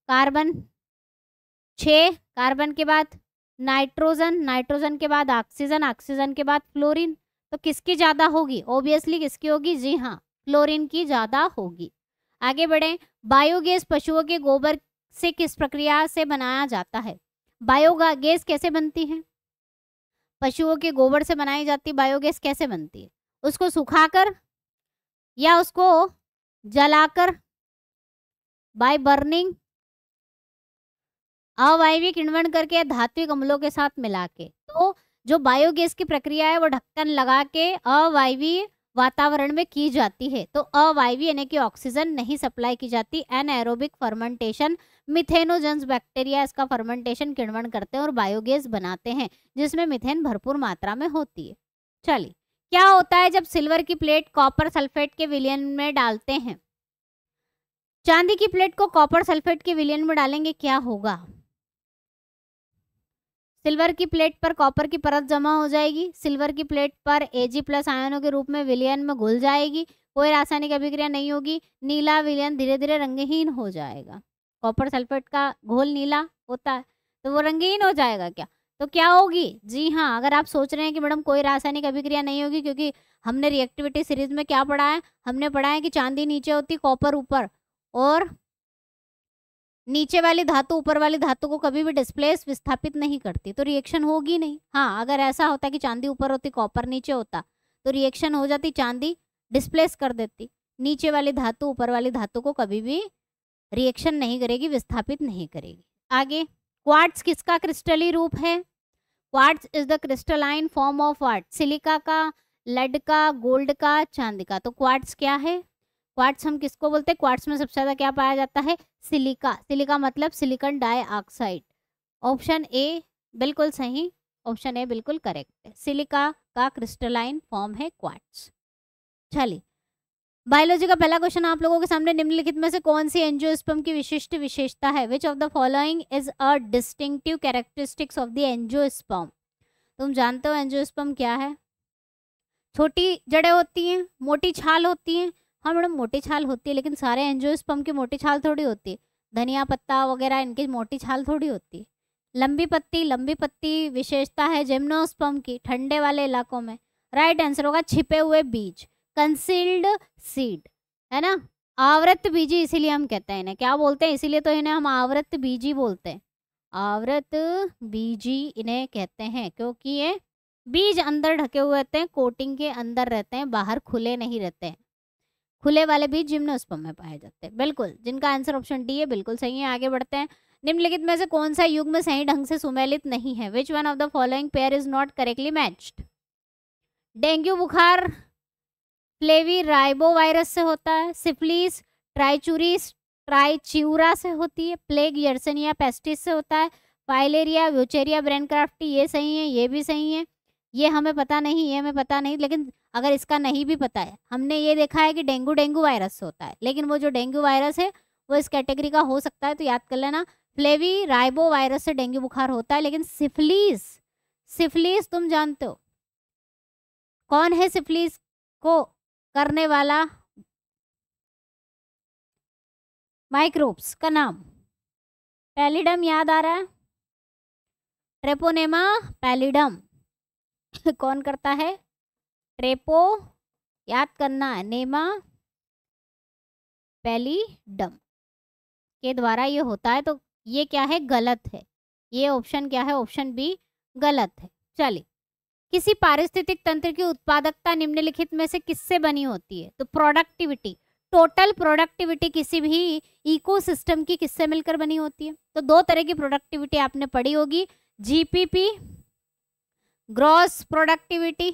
कार्बन 6, कार्बन के बाद नाइट्रोजन, नाइट्रोजन के बाद ऑक्सीजन, ऑक्सीजन के बाद फ्लोरीन। तो किसकी ज्यादा होगी? ऑब्वियसली किसकी होगी? जी हाँ, फ्लोरीन की ज्यादा होगी। आगे बढ़े। बायोगैस पशुओं के गोबर से किस प्रक्रिया से बनाया जाता है? बायोगैस कैसे बनती है? पशुओं के गोबर से बनाई जाती बायोगैस कैसे बनती है? उसको सुखाकर या उसको जलाकर, बाय बर्निंग, अवायविक इंधन करके, धात्विक अम्लों के साथ मिला के। तो जो बायोगैस की प्रक्रिया है वो ढक्कन लगा के अवायवीय वातावरण में की जाती है। तो अवायवीय यानी कि ऑक्सीजन नहीं सप्लाई की जाती। एनएरोबिक फर्मेंटेशन, मिथेनोजेंस बैक्टीरिया इसका फर्मेंटेशन किण्वन करते हैं और बायोगैस बनाते हैं जिसमें मिथेन भरपूर मात्रा में होती है। चलिए, क्या होता है जब सिल्वर की प्लेट कॉपर सल्फेट के विलयन में डालते हैं? चांदी की प्लेट को कॉपर सल्फेट के विलयन में डालेंगे, क्या होगा? सिल्वर की प्लेट पर कॉपर की परत जमा हो जाएगी, सिल्वर की प्लेट पर Ag+ आयनों के रूप में विलयन में घुल जाएगी, कोई रासायनिक अभिक्रिया नहीं होगी, नीला विलयन धीरे धीरे रंगहीन हो जाएगा। कॉपर सल्फेट का घोल नीला होता है तो वो रंगहीन हो जाएगा क्या? तो क्या होगी? जी हाँ, अगर आप सोच रहे हैं कि मैडम कोई रासायनिक अभिक्रिया नहीं होगी, क्योंकि हमने रिएक्टिविटी सीरीज में क्या पढ़ा है, हमने पढ़ा है कि चांदी नीचे होती, कॉपर ऊपर, और नीचे वाली धातु ऊपर वाली धातु को कभी भी डिस्प्लेस विस्थापित नहीं करती, तो रिएक्शन होगी नहीं। हाँ, अगर ऐसा होता कि चांदी ऊपर होती कॉपर नीचे होता तो रिएक्शन हो जाती, चांदी डिस्प्लेस कर देती। नीचे वाली धातु ऊपर वाली धातु को कभी भी रिएक्शन नहीं करेगी, विस्थापित नहीं करेगी। आगे, क्वार्ट्ज किसका क्रिस्टली रूप है? Quartz is the crystalline form of what? Silica का, लेड का, गोल्ड का, चांदी का। तो क्वार्ट्ज क्या है? क्वार्ट्ज हम किसको बोलते हैं? क्वार्ट्ज में सबसे ज्यादा क्या पाया जाता है? सिलिका। सिलिका मतलब सिलिकॉन डाइऑक्साइड। ऑप्शन ए बिल्कुल सही, ऑप्शन ए बिल्कुल करेक्ट है। सिलिका का क्रिस्टलाइन फॉर्म है क्वार्ट्ज। चलिए, बायोलॉजी का पहला क्वेश्चन आप लोगों के सामने, निम्नलिखित में से कौन सी एंजियोस्पर्म की विशिष्ट विशेषता है? Which of the following is a distinctive characteristics of the angiosperm? तुम जानते हो एंजियोस्पर्म क्या है? छोटी जड़ें होती हैं, मोटी छाल होती हैं। हाँ मैडम, मोटी छाल होती है, लेकिन सारे एंजियोस्पर्म की मोटी छाल थोड़ी होती है। धनिया पत्ता वगैरह इनकी मोटी छाल थोड़ी होती है। लंबी पत्ती विशेषता है जिम्नोस्पर्म की, ठंडे वाले इलाकों में। राइट आंसर होगा छिपे हुए बीज, कंसील्ड सीड, है ना। आवृत बीजी इसीलिए हम कहते हैं इन्हें, क्या बोलते हैं? इसीलिए तो इन्हें हम आवृत बीजी बोलते हैं। आवृत बीजी इन्हें कहते हैं क्योंकि ये बीज अंदर ढके हुए रहते हैं, कोटिंग के अंदर रहते हैं, बाहर खुले नहीं रहते हैं। खुले वाले बीज जिम्नोस्पर्म में पाए जाते हैं। बिल्कुल, जिनका आंसर ऑप्शन डी है बिल्कुल सही है। आगे बढ़ते हैं। निम्नलिखित में से कौन सा युग्म सही ढंग से सुमेलित नहीं है? Which one of the following pair is not correctly matched? Dengue बुखार फ्लेवी राइबोवायरस से होता है, सिफिलिस ट्राइचुरिस ट्राइचिउरा से होती है, प्लेग यर्सनिया पेस्टिस से होता है, फाइलेरिया व्यूचेरिया ब्रेनक्राफ्टी, ये सही है, ये भी सही है। ये हमें पता नहीं, ये हमें पता नहीं, लेकिन अगर इसका नहीं भी पता है, हमने ये देखा है कि डेंगू वायरस से होता है, लेकिन वो जो डेंगू वायरस है वो इस कैटेगरी का हो सकता है, तो याद कर लेना। फ्लेवी राइबो वायरस से डेंगू बुखार होता है, लेकिन सिफिलिस, सिफिलिस तुम जानते हो कौन है? सिफिलिस को करने वाला माइक्रोब्स का नाम? पैलिडम याद आ रहा है? ट्रेपोनेमा पैलिडम कौन करता है? ट्रेपो, याद करना है, नेमा पैलिडम के द्वारा ये होता है। तो ये क्या है? गलत है। ये ऑप्शन क्या है? ऑप्शन बी गलत है। चलिए, किसी पारिस्थितिक तंत्र की उत्पादकता निम्नलिखित में से किससे बनी होती है? तो प्रोडक्टिविटी, टोटल प्रोडक्टिविटी किसी भी इकोसिस्टम की किससे मिलकर बनी होती है? तो दो तरह की प्रोडक्टिविटी आपने पढ़ी होगी, GPP gross productivity,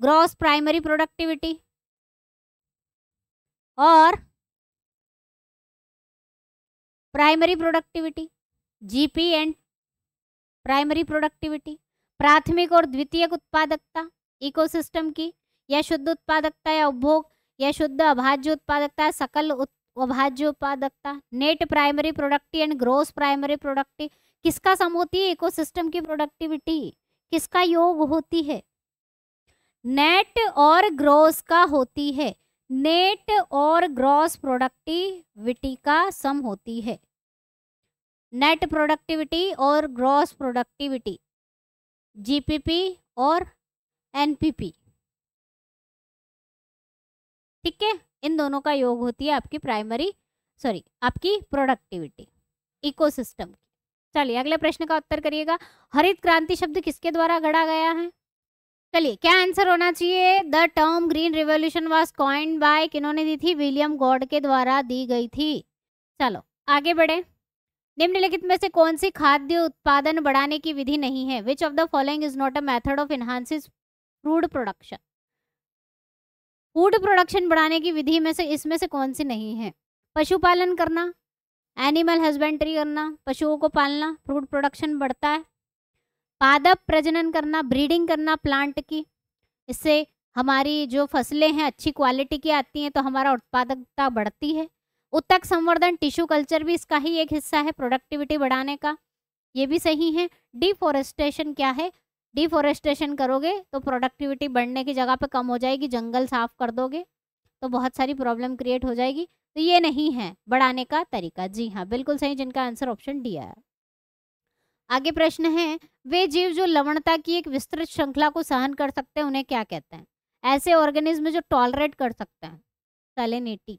gross primary productivity, और primary productivity, GP and primary productivity. प्राथमिक और द्वितीयक उत्पादकता इकोसिस्टम की, या शुद्ध उत्पादकता या उपभोग, या शुद्ध अभाज्य उत्पादकता, सकल अभाज्य उत्पादकता। Net primary productivity and gross primary productivity किसका सम होती है? इकोसिस्टम की प्रोडक्टिविटी किसका योग होती है? नेट और ग्रॉस का होती है। नेट और ग्रॉस प्रोडक्टिविटी का सम होती है। नेट प्रोडक्टिविटी और ग्रॉस प्रोडक्टिविटी, जीपीपी और एनपीपी, ठीक है, इन दोनों का योग होती है आपकी प्रोडक्टिविटी इकोसिस्टम की। चलिए, अगले प्रश्न का उत्तर करिएगा। हरित क्रांति शब्द किसके द्वारा गढ़ा गया है? चलिए, क्या आंसर होना चाहिए? The term green revolution was coined by, किन्होंने दी थी? विलियम गॉड के द्वारा दी गई थी। चलो आगे बढ़े। निम्नलिखित में से कौन सी खाद्य उत्पादन बढ़ाने की विधि नहीं है? Which of the following is not a method of enhances food production? Food production बढ़ाने की विधि में से इसमें से कौन सी नहीं है? पशुपालन करना, एनिमल हस्बेंड्री करना, पशुओं को पालना, फूड प्रोडक्शन बढ़ता है। पादप प्रजनन करना, ब्रीडिंग करना प्लांट की, इससे हमारी जो फसलें हैं अच्छी क्वालिटी की आती हैं तो हमारा उत्पादकता बढ़ती है। उत्तक संवर्धन, टिश्यू कल्चर भी इसका ही एक हिस्सा है प्रोडक्टिविटी बढ़ाने का, ये भी सही है। डिफोरेस्टेशन क्या है? डिफोरेस्टेशन करोगे तो प्रोडक्टिविटी बढ़ने की जगह पे कम हो जाएगी, जंगल साफ कर दोगे तो बहुत सारी प्रॉब्लम क्रिएट हो जाएगी, तो ये नहीं है बढ़ाने का तरीका। जी हाँ, बिल्कुल सही, जिनका आंसर ऑप्शन डी है। आगे प्रश्न है, वे जीव जो लवणता की एक विस्तृत श्रृंखला को सहन कर सकते हैं उन्हें क्या कहते हैं? ऐसे ऑर्गेनिज्म जो टॉलरेट कर सकते हैं सैलिनिटी,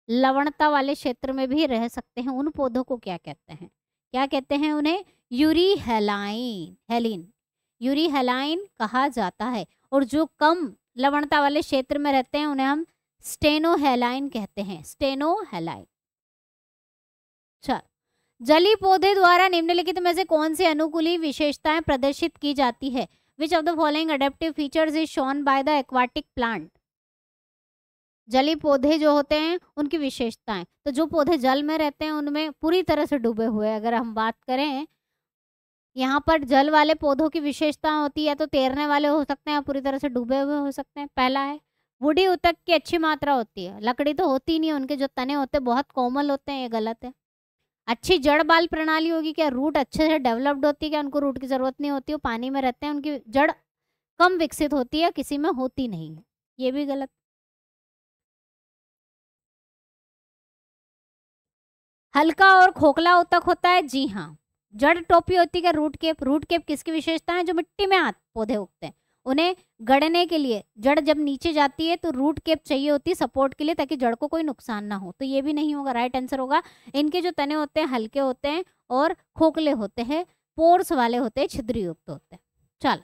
लवणता वाले क्षेत्र में भी रह सकते हैं, उन पौधों को क्या कहते हैं? क्या कहते हैं उन्हें? यूरीहेलाइन, यूरीहेलाइन कहा जाता है। और जो कम लवणता वाले क्षेत्र में रहते हैं उन्हें हम स्टेनोहेलाइन कहते हैं, स्टेनोहेलाइन। चल, जलीय पौधे द्वारा निम्नलिखित में से कौन सी अनुकूली विशेषताएं प्रदर्शित की जाती है? Which of the following adaptive features is shown by the aquatic plant? जलीय पौधे जो होते हैं उनकी विशेषताएं, तो जो पौधे जल में रहते हैं उनमें पूरी तरह से डूबे हुए, अगर हम बात करें यहाँ पर जल वाले पौधों की विशेषता होती है तो तैरने वाले हो सकते हैं या पूरी तरह से डूबे हुए हो सकते हैं। पहला है वुडी उत्तक की अच्छी मात्रा होती है, लकड़ी तो होती नहीं है, उनके जो तने होते हैं बहुत कोमल होते हैं, ये गलत है। अच्छी जड़ बाल प्रणाली होगी, क्या रूट अच्छे से डेवलप्ड होती है, क्या उनको रूट की जरूरत नहीं होती, वो पानी में रहते हैं, उनकी जड़ कम विकसित होती है, किसी में होती नहीं है, ये भी गलत। हल्का और खोखला उत्तक होता है, जी हाँ। जड़ टोपी होती है, क्या रूट केप? रूट केप किसकी विशेषता है? जो मिट्टी में पौधे उगते हैं उन्हें गड़ने के लिए जड़ जब नीचे जाती है तो रूट केप चाहिए होती है सपोर्ट के लिए, ताकि जड़ को कोई नुकसान ना हो, तो ये भी नहीं होगा, राइट आंसर होगा। इनके जो तने होते हैं हल्के होते हैं और खोखले होते हैं, पोर्स वाले होते हैं, छिद्री युक्त होते हैं। चल,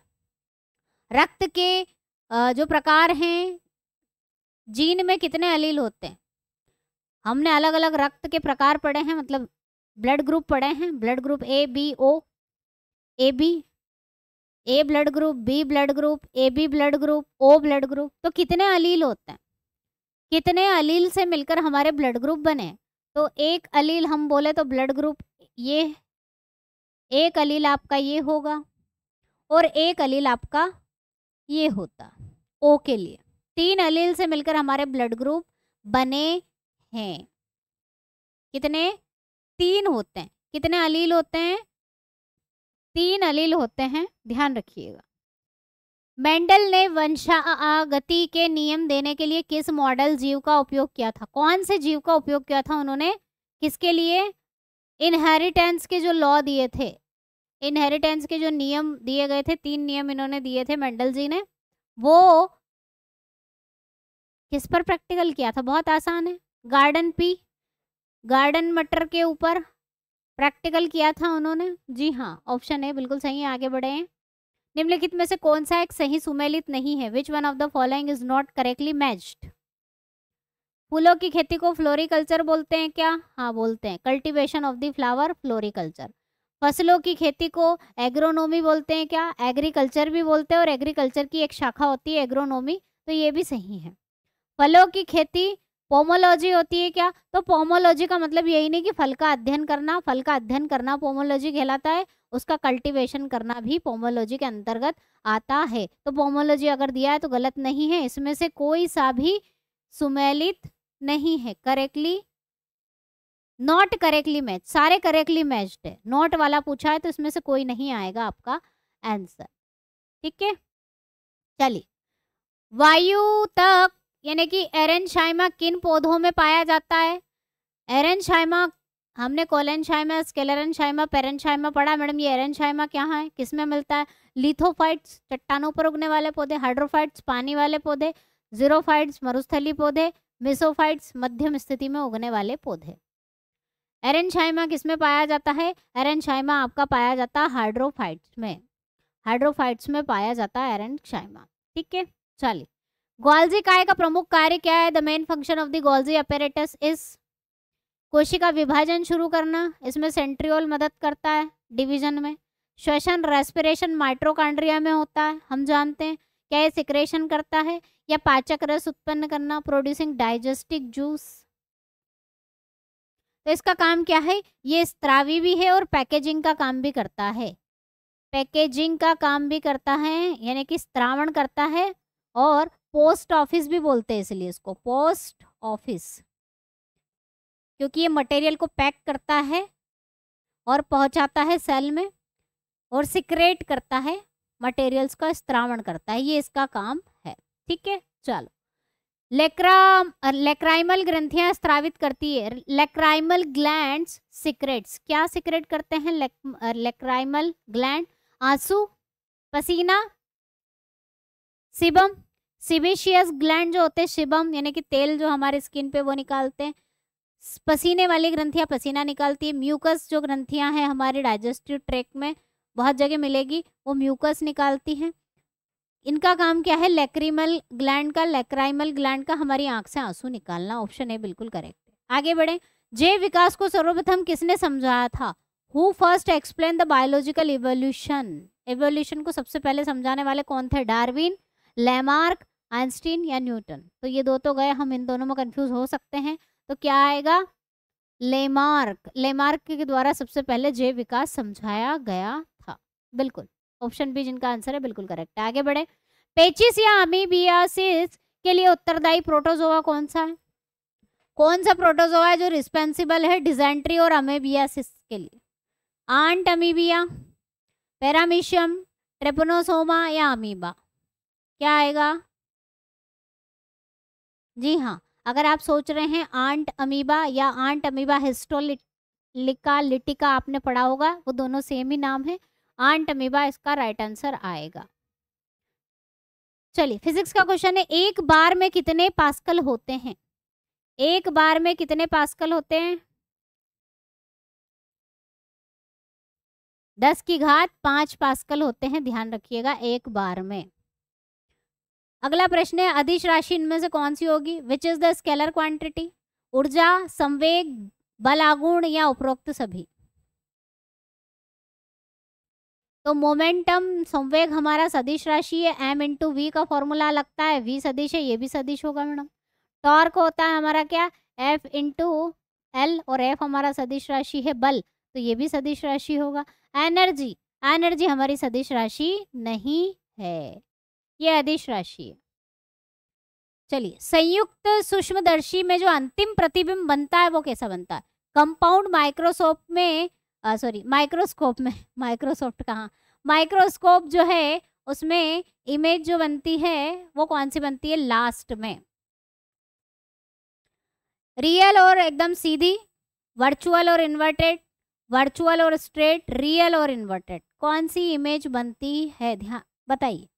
रक्त के जो प्रकार हैं, जीन में कितने अलील होते हैं? हमने अलग अलग रक्त के प्रकार पढ़े हैं, मतलब ब्लड ग्रुप पढ़े हैं, blood group A B O, A B, A blood group, B blood group, A B blood group, O blood group, तो कितने अलील होते हैं? कितने अलील से मिलकर हमारे ब्लड ग्रुप बने? तो एक अलील हम बोले तो ब्लड ग्रुप ये, एक अलील आपका ये होगा और एक अलील आपका ये होता ओ के लिए। 3 अलील से मिलकर हमारे ब्लड ग्रुप बने हैं। कितने? 3 होते हैं। कितने अलील होते हैं? 3 अलील होते हैं, ध्यान रखिएगा। मेंडल ने वंशागति के नियम देने के लिए किस मॉडल जीव का उपयोग किया था? कौन से जीव का उपयोग किया था उन्होंने? किसके लिए? इनहेरिटेंस के जो लॉ दिए थे, इनहेरिटेंस के जो नियम दिए गए थे, 3 नियम इन्होंने दिए थे मेंडल जी ने, वो किस पर प्रैक्टिकल किया था? बहुत आसान है, गार्डन पी, गार्डन मटर के ऊपर प्रैक्टिकल किया था उन्होंने। जी हाँ, ऑप्शन है बिल्कुल सही है। आगे बढ़े हैं, निम्नलिखित में से कौन सा एक सही सुमेलित नहीं है? Which one of the following is not correctly matched? फूलों की खेती को फ्लोरिकल्चर बोलते हैं क्या? हाँ बोलते हैं, cultivation of the flower floriculture. फसलों की खेती को एग्रोनोमी बोलते हैं क्या? एग्रीकल्चर भी बोलते हैं, और एग्रीकल्चर की एक शाखा होती है एग्रोनोमी, तो ये भी सही है। फलों की खेती पोमोलॉजी होती है क्या? तो पोमोलॉजी का मतलब यही नहीं कि फल का अध्ययन करना, फल का अध्ययन करना पोमोलॉजी कहलाता है, उसका कल्टीवेशन करना भी पोमोलॉजी के अंतर्गत आता है। तो पोमोलॉजी अगर दिया है तो गलत नहीं है, इसमें से कोई सा भी सुमेलित नहीं है, करेक्टली नॉट करेक्टली मैच, सारे करेक्टली मैच्ड है। नॉट वाला पूछा है तो इसमें से कोई नहीं आएगा आपका आंसर, ठीक है। चलिए, वायु तक यानी कि एरेनशाइमा किन पौधों में पाया जाता है? एरेनशाइमा हमने कोलेनशाइमा, स्केलेरेनशाइमा, पेरेनशाइमा पढ़ा। मैडम ये एरेनशाइमा क्या है, किस में मिलता है? लिथोफाइट्स चट्टानों पर उगने वाले पौधे, हाइड्रोफाइट्स पानी वाले पौधे, जीरोफाइट्स मरुस्थलीय पौधे, मेसोफाइट्स मध्यम स्थिति में उगने वाले पौधे। एरेनशाइमा किस में पाया जाता है? एरेनशाइमा आपका पाया जाता है हाइड्रोफाइट्स में, हाइड्रोफाइट्स में पाया जाता है एरेनशाइमा, ठीक है। चलिए, गोल्जी काय का प्रमुख कार्य क्या है? The main function of the Golgi apparatus is कोशिका विभाजन शुरू करना, इसमें सेंट्रियोल मदद करता है डिवीजन में। श्वसन रेस्पिरेशन माइटोकॉन्ड्रिया में होता है, हम जानते हैं। क्या ये सिक्रेशन करता है या पाचक रस उत्पन्न करना, प्रोड्यूसिंग डाइजेस्टिक जूस। तो इसका काम क्या है, ये स्त्रावी भी है और पैकेजिंग का काम भी करता है, पैकेजिंग का काम भी करता है, यानी कि स्त्रावण करता है। और पोस्ट ऑफिस भी बोलते हैं इसलिए इसको पोस्ट ऑफिस, क्योंकि ये मटेरियल को पैक करता है और पहुंचाता है सेल में, और सिक्रेट करता है, मटेरियल्स का स्त्रावण करता है, ये इसका काम है। ठीक है, चलो। लेक्राइमल ग्रंथियां स्त्रावित करती है, लेक्राइमल ग्लैंड्स सिक्रेट्स, क्या सिक्रेट करते हैं लेक्राइमल ग्लैंड, आंसू, पसीना, सिबम, सिबेशियस ग्लैंड जो होते हैं, सिबम यानी कि तेल जो हमारे स्किन पे वो निकालते हैं, पसीने वाली ग्रंथियां पसीना निकालती है, म्यूकस जो ग्रंथियां हैं हमारे डाइजेस्टिव ट्रैक्ट में बहुत जगह मिलेगी, वो म्यूकस निकालती हैं। इनका काम क्या है, लेक्रिमल ग्लैंड का, लेक्राइमल ग्लैंड का हमारी आंख से आंसू निकालना। ऑप्शन ए बिल्कुल करेक्ट है। आगे बढ़े, जैव विकास को सर्वप्रथम किसने समझाया था, who first explain the biological evolution, evolution को सबसे पहले समझाने वाले कौन थे, डार्विन, लैमार्क, आइंस्टीन या न्यूटन। तो ये दो तो गए, हम इन दोनों में कंफ्यूज हो सकते हैं, तो क्या आएगा, लेमार्क, लेमार्क के द्वारा सबसे पहले जैव विकास समझाया गया था। बिल्कुल ऑप्शन बी जिनका आंसर है बिल्कुल करेक्ट है। आगे बढ़े, पेचिस या अमीबियासिस के लिए उत्तरदायी प्रोटोजोआ कौन सा है, कौन सा प्रोटोजोआ है जो रिस्पॉन्सिबल है डिजेंट्री और अमीबियासिस के लिए, आंट अमीबिया, पैरामीशियम, ट्रेपनोसोमा या अमीबा, क्या आएगा। जी हाँ, अगर आप सोच रहे हैं आंट अमीबा या आंट अमीबा हिस्टोलिका लिटिका आपने पढ़ा होगा, वो दोनों सेम ही नाम है, आंट अमीबा इसका राइट आंसर आएगा। चलिए, फिजिक्स का क्वेश्चन है, एक बार में कितने पास्कल होते हैं, एक बार में कितने पास्कल होते हैं, 10 की घात 5 पास्कल होते हैं, ध्यान रखिएगा एक बार में। अगला प्रश्न है, अदिश राशि इनमें से कौन सी होगी, which is the scalar quantity, ऊर्जा, संवेग, बल आगुण या उपरोक्त सभी। तो मोमेंटम संवेग हमारा सदिश राशि है, m इंटू वी का फॉर्मूला लगता है, v सदिश है, ये भी सदिश होगा मैडम। टॉर्क होता है हमारा क्या, F इंटू एल, और F हमारा सदिश राशि है बल, तो ये भी सदिश राशि होगा। एनर्जी, एनर्जी हमारी सदिश राशि नहीं है, ये अदिश राशि है। चलिए, संयुक्त सूक्ष्मदर्शी में जो अंतिम प्रतिबिंब बनता है वो कैसा बनता है, कंपाउंड माइक्रोस्कोप में, सॉरी माइक्रोस्कोप में, माइक्रोसॉफ्ट कहाँ, माइक्रोस्कोप जो है उसमें इमेज जो बनती है वो कौन सी बनती है, लास्ट में। रियल और एकदम सीधी, वर्चुअल और इन्वर्टेड, वर्चुअल और स्ट्रेट, रियल और इन्वर्टेड, कौन सी इमेज बनती है, ध्यान बताइए।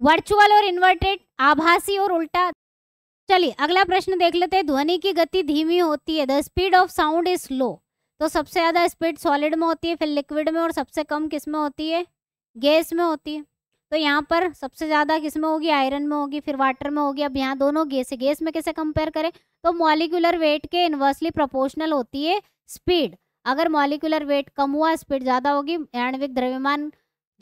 वर्चुअल और इन्वर्टेड, आभासी और उल्टा। चलिए अगला प्रश्न देख लेते हैं, ध्वनि की गति धीमी होती है, the speed of sound is slow, तो सबसे ज्यादा स्पीड सॉलिड में होती है, फिर लिक्विड में, और सबसे कम किस में होती है, गैस में होती है। तो यहाँ पर सबसे ज्यादा किस में होगी, आयरन में होगी, फिर वाटर में होगी। अब यहाँ दोनों गैस है, गैस में कैसे कंपेयर करें, तो मॉलिक्यूलर वेट के इन्वर्सली प्रोपोर्शनल होती है स्पीड, अगर मॉलिक्यूलर वेट कम हुआ स्पीड ज्यादा होगी, आणविक द्रव्यमान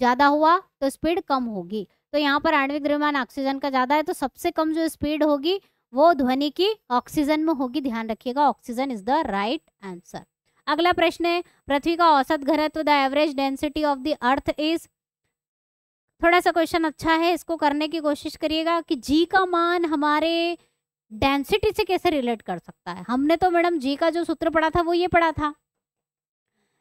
ज्यादा हुआ तो स्पीड कम होगी। तो यहाँ पर आणविक द्रव्यमान ऑक्सीजन का ज्यादा है, तो सबसे कम जो स्पीड होगी वो ध्वनि की ऑक्सीजन में होगी, ध्यान रखिएगा, oxygen is the right answer. अगला प्रश्न है, पृथ्वी का औसत घनत्व, the average density of the earth is, थोड़ा सा क्वेश्चन अच्छा है, इसको करने की कोशिश करिएगा कि जी का मान हमारे डेंसिटी से कैसे रिलेट कर सकता है। हमने तो मैडम जी का जो सूत्र पढ़ा था वो ये पढ़ा था,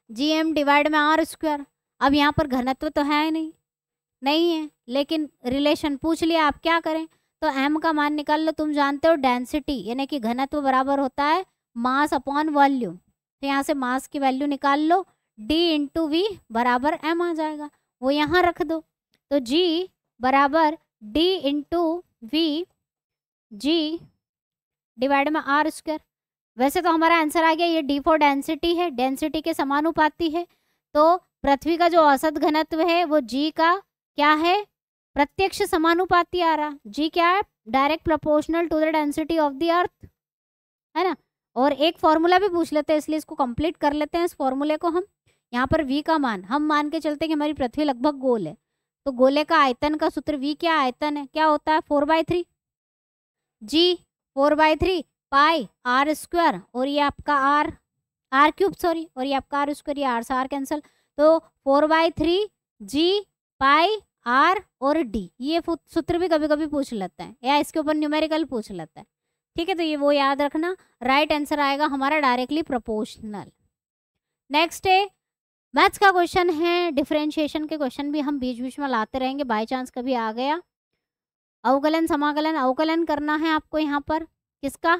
GM डिवाइड में आर स्क्वायर। अब यहाँ पर घनत्व तो है नहीं है, लेकिन रिलेशन पूछ लिया, आप क्या करें, तो m का मान निकाल लो, तुम जानते हो डेंसिटी यानी कि घनत्व बराबर होता है मास अपॉन वॉल्यूम, तो यहाँ से मास की वैल्यू निकाल लो, d इंटू वी बराबर m आ जाएगा, वो यहाँ रख दो, तो g बराबर d into V, g divide में आर स्क्वायर। वैसे तो हमारा आंसर आ गया, ये d फॉर डेंसिटी है, डेंसिटी के समानुपाती है, तो पृथ्वी का जो औसत घनत्व है वो g का क्या है, प्रत्यक्ष समानुपाती आ रहा, g क्या है, direct proportional to the density of the earth, है ना। और एक फॉर्मूला भी पूछ लेते हैं, इसलिए इसको कंप्लीट कर लेते हैं इस फॉर्मूले को हम। यहाँ पर v का मान हम मान के चलते हैं कि हमारी पृथ्वी लगभग गोल है, तो गोले का आयतन का सूत्र v क्या आयतन है, क्या होता है 4/3 g 4/3 पाई r स्क्वायर, और ये आपका r क्यूब सॉरी, और ये आपका r स्क्वायर, ये r से r कैंसिल, तो 4/3 g पाई r और d। ये सूत्र भी कभी कभी पूछ लेते हैं या इसके ऊपर न्यूमेरिकल पूछ लेते हैं, ठीक है। तो ये वो याद रखना, राइट आंसर आएगा हमारा डायरेक्टली प्रोपोर्शनल। नेक्स्ट है मैथ्स का क्वेश्चन है, डिफरेंशिएशन के क्वेश्चन भी हम बीच बीच में लाते रहेंगे, बाय चांस कभी आ गया। अवकलन समाकलन, अवकलन करना है आपको यहाँ पर किसका,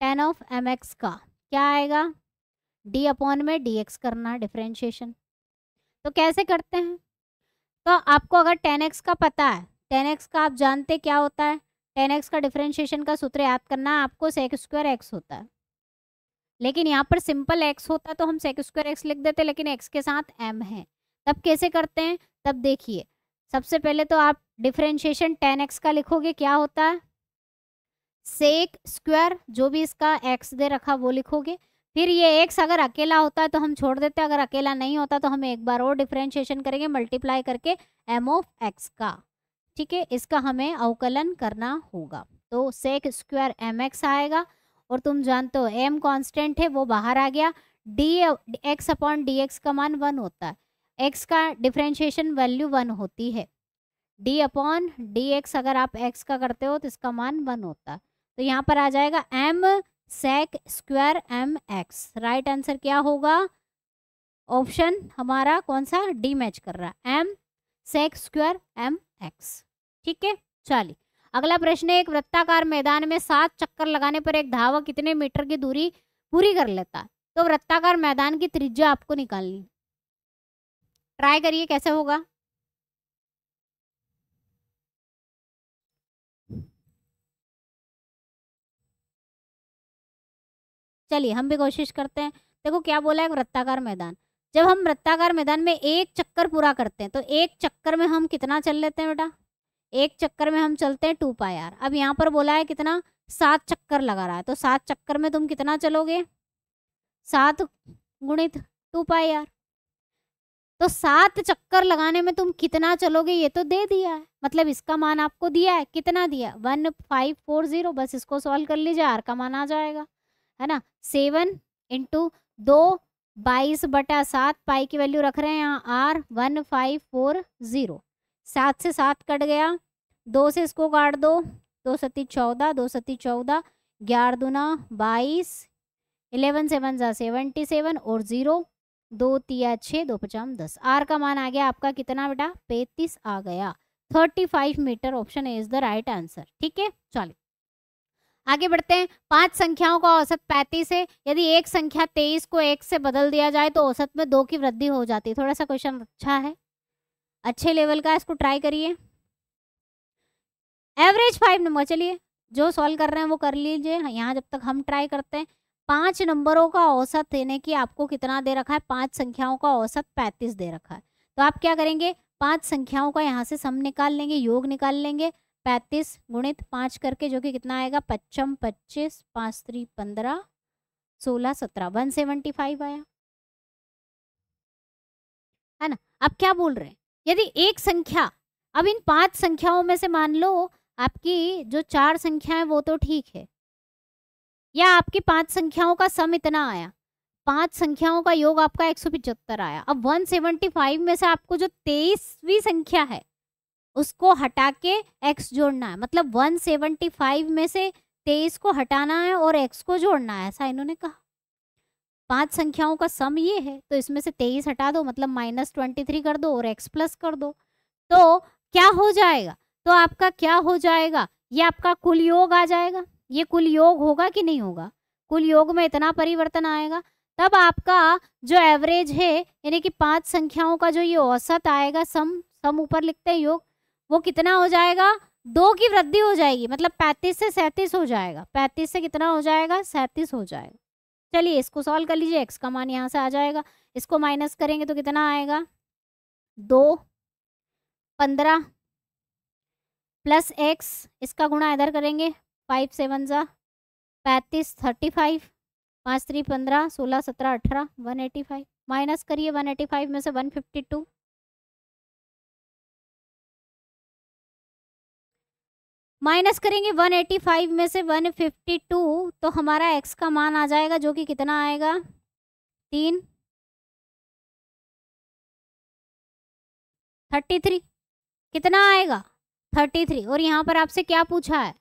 tan ऑफ mx का, क्या आएगा d अपॉन में dx करना है डिफरेंशिएशन। तो कैसे करते हैं, तो आपको अगर tan x का पता है, tan x का आप जानते क्या होता है, tan x का डिफरेंशिएशन का सूत्र याद करना है आपको, sec स्क्वायर x होता है। लेकिन यहाँ पर सिंपल x होता तो हम sec स्क्वायर x लिख देते, लेकिन x के साथ m है। तब कैसे करते हैं, तब देखिए सबसे पहले तो आप डिफरेंशिएशन tan x का लिखोगे, क्या होता है सेक स्क्वायर, जो भी इसका x दे रखा वो लिखोगे। फिर ये x अगर अकेला होता है तो हम छोड़ देते हैं, अगर अकेला नहीं होता तो हम एक बार और डिफरेंशिएशन करेंगे मल्टीप्लाई करके m ऑफ x का, ठीक है। इसका हमें अवकलन करना होगा, तो सेक स्क्वायर mx आएगा, और तुम जानते हो m कांस्टेंट है वो बाहर आ गया, dx अपॉन dx का मान 1 होता है, x का डिफरेंशिएशन वैल्यू 1 होती है, d अपॉन dx अगर आप x का करते हो तो इसका मान 1 होता है। तो यहाँ पर आ जाएगा m sec square mx, right answer क्या होगा, ऑप्शन हमारा कौन सा, डी मैच कर रहा है, m सेक स्क्वायर mx, ठीक है। चलिए अगला प्रश्न है, एक वृत्ताकार मैदान में 7 चक्कर लगाने पर एक धावक कितने मीटर की दूरी पूरी कर लेता है। तो वृत्ताकार मैदान की त्रिज्या आपको निकालनी, ट्राई करिए कैसे होगा। चलिए हम भी कोशिश करते हैं। देखो क्या बोला है, वृत्ताकार मैदान, जब हम वृत्ताकार मैदान में एक चक्कर पूरा करते हैं तो एक चक्कर में हम कितना चल लेते हैं बेटा, एक चक्कर में हम चलते हैं 2πr। अब यहाँ पर बोला है कितना, 7 चक्कर लगा रहा है, तो 7 चक्कर में तुम कितना चलोगे, 7 गुणित 2πr। तो 7 चक्कर लगाने में तुम कितना चलोगे ये तो दे दिया है, मतलब इसका मान आपको दिया है, कितना दिया 1540, बस इसको सॉल्व कर लीजिए, आर का मान आ जाएगा, है ना। 7 इंटू 2 22/7, पाई की वैल्यू रख रहे हैं यहाँ आर 1540, 7 से 7 कट गया, 2 से इसको काट दो, 2 सती 14, 2 सती 14, 11 दूना 22, 11 7 जा 77 और 0, 2 तिया 6, 2 5 10, आर का मान आ गया आपका कितना बेटा 35 आ गया, 35 meter, option A is the right answer, ठीक है। चलिए आगे बढ़ते हैं, 5 संख्याओं का औसत 35 है, यदि एक संख्या 23 को 1 से बदल दिया जाए तो औसत में 2 की वृद्धि हो जाती है। थोड़ा सा क्वेश्चन अच्छा है, अच्छे लेवल का, इसको ट्राई करिए। एवरेज 5 नंबर, चलिए जो सॉल्व कर रहे हैं वो कर लीजिए, यहाँ जब तक हम ट्राई करते हैं। 5 नंबरों का औसत देने की आपको कितना दे रखा है, 5 संख्याओं का औसत 35 दे रखा है, तो आप क्या करेंगे, 5 संख्याओं का यहाँ से सम निकाल लेंगे, योग निकाल लेंगे, 35 गुणित 5 करके, जो कि कितना आएगा 55 25 5 3 15 16 17 175 आया, है ना। अब क्या बोल रहे हैं, यदि एक संख्या, अब इन 5 संख्याओं में से मान लो आपकी जो 4 संख्या है वो तो ठीक है, या आपकी 5 संख्याओं का सम इतना आया, 5 संख्याओं का योग आपका 175 आया। अब 175 में से आपको जो 23वीं संख्या है उसको हटा के x जोड़ना है, मतलब 175 में से 23 को हटाना है और x को जोड़ना है, ऐसा इन्होंने कहा। 5 संख्याओं का सम ये है, तो इसमें से 23 हटा दो, मतलब -23 कर दो और x प्लस कर दो, तो क्या हो जाएगा, तो आपका क्या हो जाएगा, ये आपका कुल योग आ जाएगा। ये कुल योग होगा कि नहीं होगा, कुल योग में इतना परिवर्तन आएगा, तब आपका जो एवरेज है, यानी कि 5 संख्याओं का जो ये औसत आएगा, सम ऊपर लिखते हैं योग, वो कितना हो जाएगा, 2 की वृद्धि हो जाएगी, मतलब 35 से 37 हो जाएगा, 35 से कितना हो जाएगा 37 हो जाएगा। चलिए इसको सॉल्व कर लीजिए, x का मान यहाँ से आ जाएगा, इसको माइनस करेंगे तो कितना आएगा 2 15 प्लस x, इसका गुणा इधर करेंगे 5 7 जा 35 35 5 3 15, 16 17 18, 185 माइनस करिए 185 में से 152, माइनस करेंगे 185 में से 152 तो हमारा x का मान आ जाएगा जो कि कितना आएगा 3 33 कितना आएगा 33। और यहाँ पर आपसे क्या पूछा है,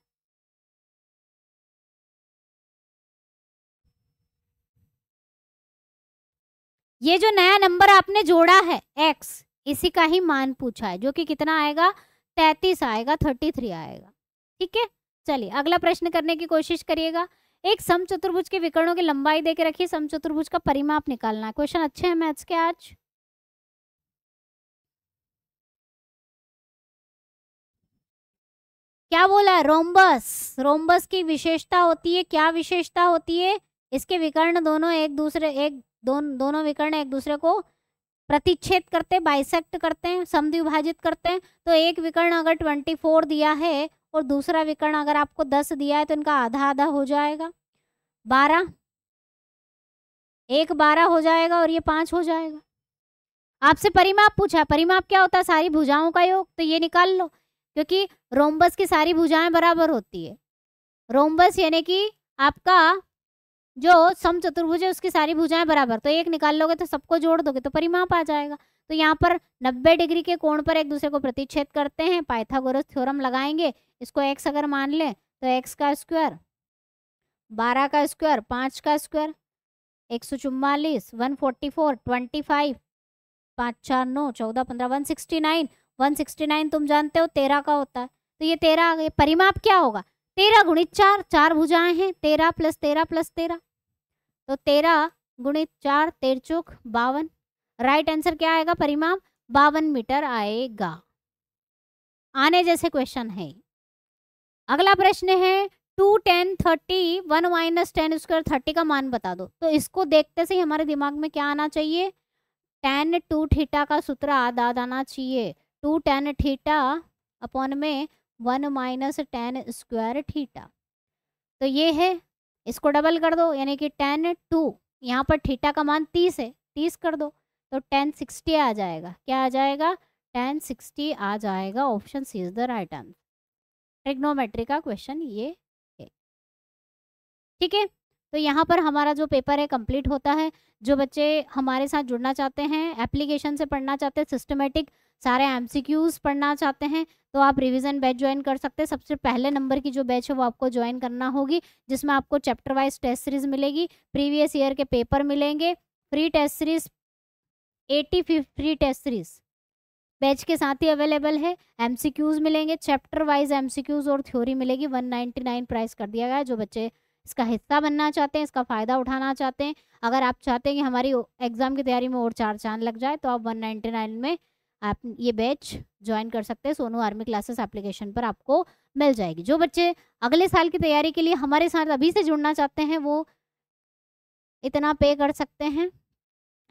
ये जो नया नंबर आपने जोड़ा है x, इसी का ही मान पूछा है जो कि कितना आएगा 33 आएगा, 33 आएगा। ठीक है, चलिए अगला प्रश्न करने की कोशिश करिएगा। एक समचतुर्भुज के विकर्णों की लंबाई देके रखिए, समचतुर्भुज का परिमाप निकालना है। क्वेश्चन अच्छे हैं मैथ्स के आज। क्या बोला है, रोम्बस, रोम्बस की विशेषता होती है, क्या विशेषता होती है, इसके विकर्ण दोनों एक दूसरे दोनों विकर्ण एक दूसरे को प्रतिच्छेद करते, बाइसेक्ट करते हैं, समद्विभाजित करते हैं। तो एक विकर्ण अगर 24 दिया है और दूसरा विकर्ण अगर आपको 10 दिया है तो इनका आधा आधा हो जाएगा, 12, एक 12 हो जाएगा और ये 5 हो जाएगा। आपसे परिमाप पूछा, परिमाप क्या होता है, सारी भुजाओं का योग, तो ये निकाल लो क्योंकि रोम्बस की सारी भुजाएं बराबर होती है। रोम्बस यानी कि आपका जो समचतुर्भुज है उसकी सारी भुजाएं बराबर, तो एक निकाल लोगे तो सबको जोड़ दोगे तो परिमाप आ जाएगा। तो यहाँ पर 90 डिग्री के कोण पर एक दूसरे को प्रतिच्छेद करते हैं, पाइथागोरस थ्योरम लगाएंगे। इसको x अगर मान लें तो x का स्क्वायर, 12 का स्क्वायर, 5 का स्क्वायर, 144, 144, 25, 5 4 9 14 15, 169, 169 तुम जानते हो 13 का होता है। तो ये 13, ये परिमाप क्या होगा, 13 गुणित 4, 4 भुजाएं हैं, 13 प्लस 13 प्लस 13, तो 13 गुणित 4, 13 चौक 52। राइट आंसर क्या आएगा, परिमाप 52 मीटर आएगा। आने जैसे क्वेश्चन है। अगला प्रश्न है 2 10 30 1 माइनस 10 स्क्वायर 30 का मान बता दो। तो इसको देखते से ही हमारे दिमाग में क्या आना चाहिए, tan 2 थीटा का सूत्र याद आना चाहिए। 2 tan थीटा अपॉन में 1 माइनस 10 स्क्वायर थीटा, तो ये है, इसको डबल कर दो यानी कि tan 2, यहाँ पर थीटा का मान 30 है, 30 कर दो तो tan 60 आ जाएगा। क्या आ जाएगा, tan 60 आ जाएगा। Option C is the right answer. Trigonometry का क्वेश्चन ये है। ठीक है, तो यहाँ पर हमारा जो पेपर है कंप्लीट होता है। जो बच्चे हमारे साथ जुड़ना चाहते हैं, एप्लीकेशन से पढ़ना चाहते हैं, सिस्टमेटिक सारे एमसीक्यूज पढ़ना चाहते हैं, तो आप रिवीजन बैच ज्वाइन कर सकते हैं। सबसे पहले नंबर की जो बैच है वो आपको ज्वाइन करना होगी, जिसमें आपको चैप्टर वाइज टेस्ट सीरीज मिलेगी, प्रीवियस ईयर के पेपर मिलेंगे, free test series 80 free test series batch के साथ ही अवेलेबल है। एमसीक्यूज मिलेंगे, चैप्टर वाइज एमसीक्यूज और थ्योरी मिलेगी। 199 प्राइस कर दिया गया है। जो बच्चे इसका हिस्सा बनना चाहते हैं, इसका फ़ायदा उठाना चाहते हैं, अगर आप चाहते हैं कि हमारी एग्ज़ाम की तैयारी में और 4 चांद लग जाए, तो आप 199 में आप ये बैच ज्वाइन कर सकते हैं। सोनू आर्मी क्लासेस एप्लीकेशन पर आपको मिल जाएगी। जो बच्चे अगले साल की तैयारी के लिए हमारे साथ अभी से जुड़ना चाहते हैं वो इतना पे कर सकते हैं।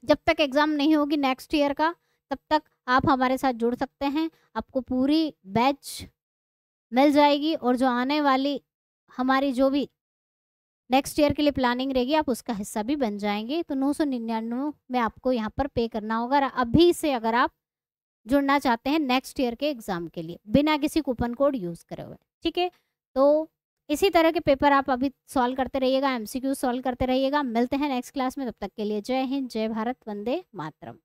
जब तक एग्ज़ाम नहीं होगी नेक्स्ट ईयर का, तब तक आप हमारे साथ जुड़ सकते हैं। आपको पूरी बैच मिल जाएगी और जो आने वाली हमारी जो भी नेक्स्ट ईयर के लिए प्लानिंग रहेगी, आप उसका हिस्सा भी बन जाएंगे। तो 999 में आपको यहाँ पर पे करना होगा अभी से, अगर आप जुड़ना चाहते हैं नेक्स्ट ईयर के एग्ज़ाम के लिए बिना किसी कूपन कोड यूज़ करे हुए। ठीक है, तो इसी तरह के पेपर आप अभी सॉल्व करते रहिएगा, एमसीक्यू सॉल्व करते रहिएगा। मिलते हैं नेक्स्ट क्लास में, तब तक के लिए जय हिंद, जय भारत, वंदे मातरम।